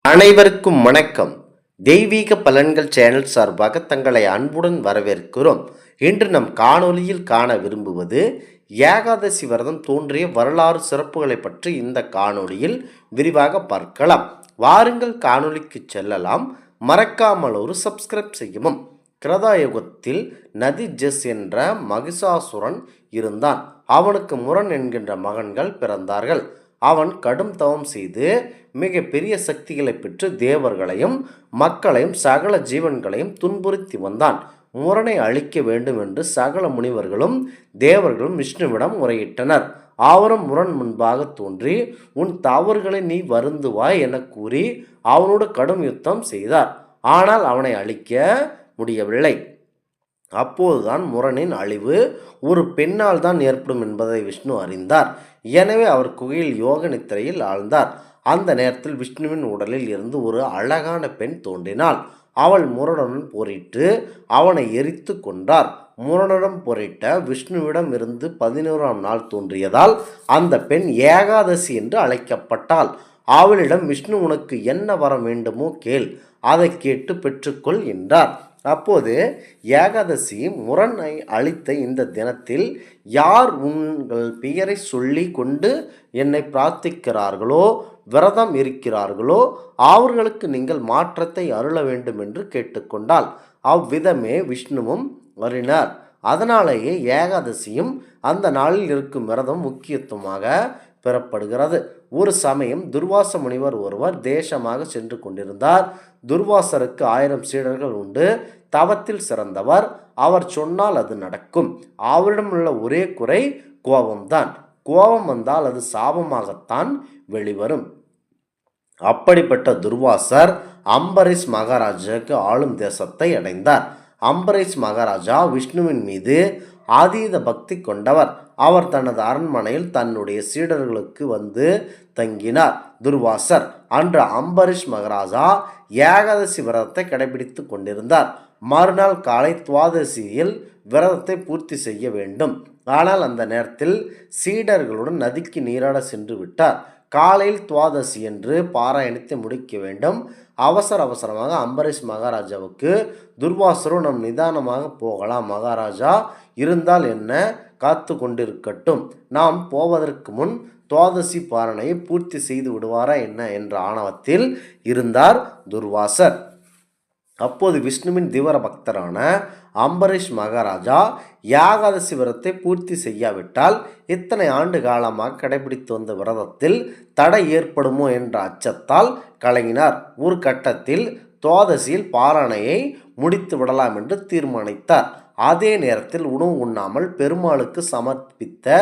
அனைவருக்கும் வணக்கம். தெய்வீக பலன்கள் சேனல் சார்பாக தங்களை அன்புடன் வரவேற்கிறோம். இன்று நம் காணொளியில் காண விரும்புவது ஏகாதசி விரதம் தோன்றிய வரலாறு சிறப்புகளை பற்றி இந்த காணொளியில் விரிவாக பார்க்கலாம். வாருங்கள் காணொளிக்கு செல்லலாம். மறக்காமல் ஒரு சப்ஸ்கிரைப் செய்யவும். கிருதாயுகத்தில் நதிஜஸ் என்ற மகிஷாசுரன் இருந்தான். அவனுக்கு முரண் என்கின்ற மகன்கள் பிறந்தார்கள். அவன் கடும் தவம் செய்து மிக பெரிய சக்திகளை பெற்று தேவர்களையும் மக்களையும் சகல ஜீவன்களையும் துன்புறுத்தி வந்தான். முரனை அழிக்க வேண்டும் என்று சகல முனிவர்களும் தேவர்களும் விஷ்ணுவிடம் முறையிட்டனர். அவரும் முரண் முன்பாக தோன்றி உன் தவறுகளை நீ வருந்துவாய் என கூறி அவனோடு கடும் யுத்தம் செய்தார். ஆனால் அவனை அழிக்க முடியவில்லை. அப்போதுதான் முரணின் அழிவு ஒரு பெண்ணால் தான் ஏற்படும் என்பதை விஷ்ணு அறிந்தார். எனவே அவர் குகையில் யோக நித்திரையில் ஆழ்ந்தார். அந்த நேரத்தில் விஷ்ணுவின் உடலில் இருந்து ஒரு அழகான பெண் தோன்றினாள். அவள் முரனுடன் போரிட்டு அவனை எரித்து கொன்றார். முரனுடன் போரிட்ட விஷ்ணுவிடம் இருந்து 11ஆம் நாள் தோன்றியதால் அந்த பெண் ஏகாதசி என்று அழைக்கப்பட்டாள். அவளிடம் விஷ்ணு உனக்கு என்ன வர வேண்டுமோ கேள், அதை கேட்டு பெற்றுக்கொள் என்றார். அப்போது ஏகாதசி முரனை அழித்த இந்த தினத்தில் யார் உங்கள் பெயரை சொல்லி கொண்டு என்னை பிரார்த்திக்கிறார்களோ விரதம் இருக்கிறார்களோ அவர்களுக்கு நீங்கள் மாற்றத்தை அருள வேண்டும் என்று கேட்டுக்கொண்டால் அவ்விதமே விஷ்ணுவும் அறினார். அதனாலேயே ஏகாதசியும் அந்த நாளில் இருக்கும் விரதம் முக்கியத்துவமாக பெறப்படுகிறது. ஒரு சமயம் துர்வாச முனிவர் ஒருவர் தேசமாக சென்று கொண்டிருந்தார். துர்வாசருக்கு 1000 சீடர்கள் உண்டு. தவத்தில் சிறந்தவர். அவர் சொன்னால் அது நடக்கும். அவரிடமுள்ள ஒரே குறை கோபம்தான். கோபம் வந்தால் அது சாபமாகத்தான் வெளிவரும். அப்படிப்பட்ட துர்வாசர் அம்பரீஷ் மகாராஜாவுக்கு ஆளும் தேசத்தை அடைந்தார். அம்பரீஷ் மகாராஜா விஷ்ணுவின் மீது அதீத பக்தி கொண்டவர். அவர் தனது அரண்மனையில் தன்னுடைய சீடர்களுக்கு வந்து தங்கினார். துர்வாசர் அன்று அம்பரீஷ் மகாராஜா ஏகாதசி விரதத்தை கடைபிடித்து கொண்டிருந்தார். மறுநாள் காலை துவாதசியில் விரதத்தை பூர்த்தி செய்ய வேண்டும். ஆனால் அந்த நேரத்தில் சீடர்களுடன் நதிக்கு நீராட சென்று விட்டார். காலையில் துவாதசி என்று பாராயணத்தை முடிக்க வேண்டும். அவசரமாக அம்பரீஷ் மகாராஜாவுக்கு துர்வாசரு நம் நிதானமாக போகலாம், மகாராஜா இருந்தால் என்ன, காத்து கொண்டிருக்கட்டும், நாம் போவதற்கு முன் துவாதசி பாரணையை பூர்த்தி செய்து விடுவாரா என்ன என்ற ஆணவத்தில் இருந்தார் துர்வாசர். அப்போது விஷ்ணுவின் தீவிர பக்தரான அம்பரீஷ் மகாராஜா ஏகாதசி விரதத்தை பூர்த்தி செய்யாவிட்டால் இத்தனை ஆண்டு காலமாக கடைபிடித்து வந்த விரதத்தில் தடை ஏற்படுமோ என்ற அச்சத்தால் கலங்கினார். ஒரு கட்டத்தில் துவாதசியில் பாராயணையை முடித்து விடலாம் என்று தீர்மானித்தார். அதே நேரத்தில் உணவு உண்ணாமல் பெருமாளுக்கு சமர்ப்பித்த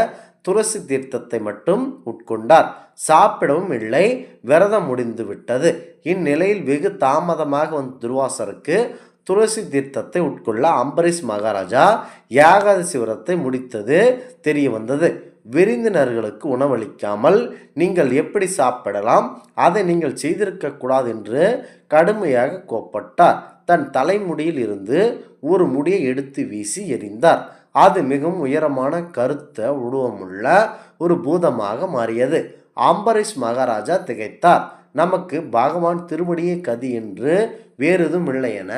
துளசி தீர்த்தத்தை மட்டும் உட்கொண்டார். சாப்பிடவும் இல்லை. விரதம் முடிந்து விட்டது. இந்நிலையில் வெகு தாமதமாக வந்த துர்வாசருக்கு துளசி தீர்த்தத்தை உட்கொள்ள அம்பரீஷ் மகாராஜா ஏகாதசி விரதத்தை முடித்தது தெரிய வந்தது. விருந்தினர்களுக்கு உணவளிக்காமல் நீங்கள் எப்படி சாப்பிடலாம், அதை நீங்கள் செய்திருக்க கூடாது என்று கடுமையாக கோப்பட்டார். தன் தலைமுடியில் இருந்து ஒரு முடியை எடுத்து வீசி எறிந்தார். அது மிகவும் உயரமான கருத்த உருவமுள்ள ஒரு பூதமாக மாறியது. அம்பரீஷ் மகாராஜா திகைத்தார். நமக்கு பகவான் திருவடியே கதி என்று வேறெதும் இல்லை என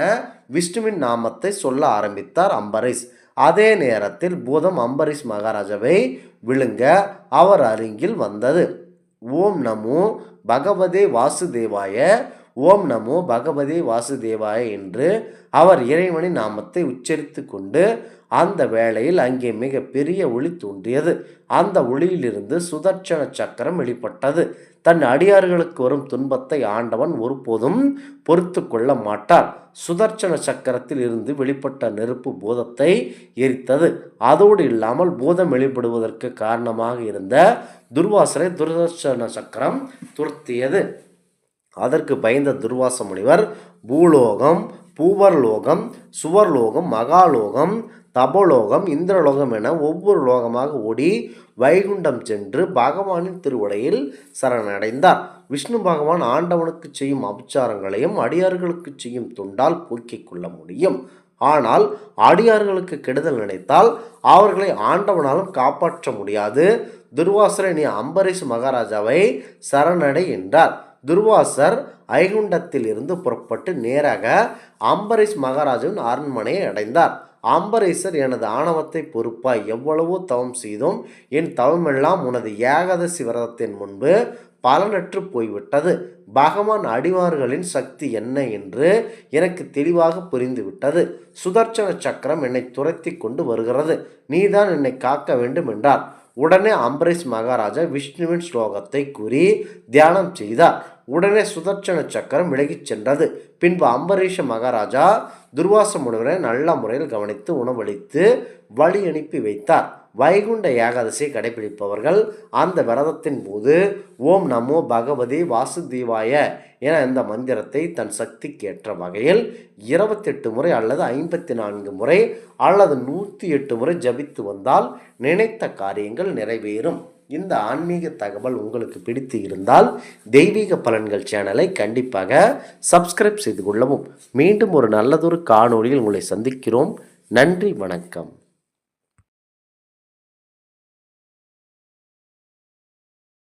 விஷ்ணுவின் நாமத்தை சொல்ல ஆரம்பித்தார் அம்பரீஷ். அதே நேரத்தில் பூதம் அம்பரீஷ் மகாராஜாவை விழுங்க அவர் அருகில் வந்தது. ஓம் நமோ பகவதே வாசுதேவாய, ஓம் நமோ பகவதே வாசுதேவாய என்று அவர் இறைவனின் நாமத்தை உச்சரித்து கொண்டு அந்த வேளையில் அங்கே மிக பெரிய ஒளி தோன்றியது. அந்த ஒளியிலிருந்து சுதர்சன சக்கரம் வெளிப்பட்டது. தன் அடியார்களுக்கு வரும் துன்பத்தை ஆண்டவன் ஒருபோதும் பொறுத்து கொள்ள மாட்டார். சுதர்சன சக்கரத்தில் இருந்து வெளிப்பட்ட நெருப்பு பூதத்தை எரித்தது. அதோடு இல்லாமல் பூதம் வெளிப்படுவதற்கு காரணமாக இருந்த துர்வாசரை சுதர்சன சக்கரம் துரத்தியது. அதற்கு பயந்த துர்வாச முனிவர் பூலோகம், பூவர்லோகம், சுவர்லோகம், மகாலோகம், தபோலோகம், இந்திரலோகம் என ஒவ்வொரு லோகமாக ஓடி வைகுண்டம் சென்று பகவானின் திருவடையில் சரணடைந்தார். விஷ்ணு பகவான் ஆண்டவனுக்கு செய்யும் அபச்சாரங்களையும் அடியார்களுக்கு செய்யும் தொண்டால் போக்கிக் கொள்ள முடியும். ஆனால் அடியார்களுக்கு கெடுதல் நினைத்தால் அவர்களை ஆண்டவனாலும் காப்பாற்ற முடியாது. துர்வாசரை நீ அம்பரீஷ் மகாராஜாவை சரணடை என்றார். துர்வாசர் வைகுண்டத்தில் இருந்து புறப்பட்டு நேராக அம்பரீஷ் மகாராஜாவின் அரண்மனையை அடைந்தார். அம்பரீஷர், எனது ஆணவத்தை பொறுப்பாய் எவ்வளவோ தவம் செய்தோம், என் தவமெல்லாம் உனது ஏகாதசி விரதத்தின் முன்பு பலனற்று போய்விட்டது. பகவான் அடிவார்களின் சக்தி என்ன என்று எனக்கு தெளிவாக புரிந்துவிட்டது. சுதர்சன சக்கரம் என்னை துரத்தி கொண்டு வருகிறது, நீதான் என்னை காக்க வேண்டும் என்றார். உடனே அம்பரீஷ் மகாராஜா விஷ்ணுவின் ஸ்லோகத்தை கூறி தியானம் செய்தார். உடனே சுதர்சன சக்கரம் விலகிச் சென்றது. பின்பு அம்பரீஷ மகாராஜா துர்வாச முனிவரை நல்ல முறையில் கவனித்து உணவளித்து வழி அனுப்பி வைத்தார். வைகுண்ட ஏகாதசியை கடைபிடிப்பவர்கள் அந்த விரதத்தின் போது ஓம் நமோ பகவதி வாசுதேவாய என இந்த மந்திரத்தை தன் சக்திக்கேற்ற வகையில் 28 முறை அல்லது 54 முறை அல்லது 108 முறை ஜபித்து வந்தால் நினைத்த காரியங்கள் நிறைவேறும். இந்த ஆன்மீக தகவல் உங்களுக்கு பிடித்து இருந்தால் தெய்வீக பலன்கள் சேனலை கண்டிப்பாக சப்ஸ்கிரைப் செய்து கொள்ளவும். மீண்டும் ஒரு நல்லதொரு காணொளியில் உங்களை சந்திக்கிறோம். நன்றி, வணக்கம்.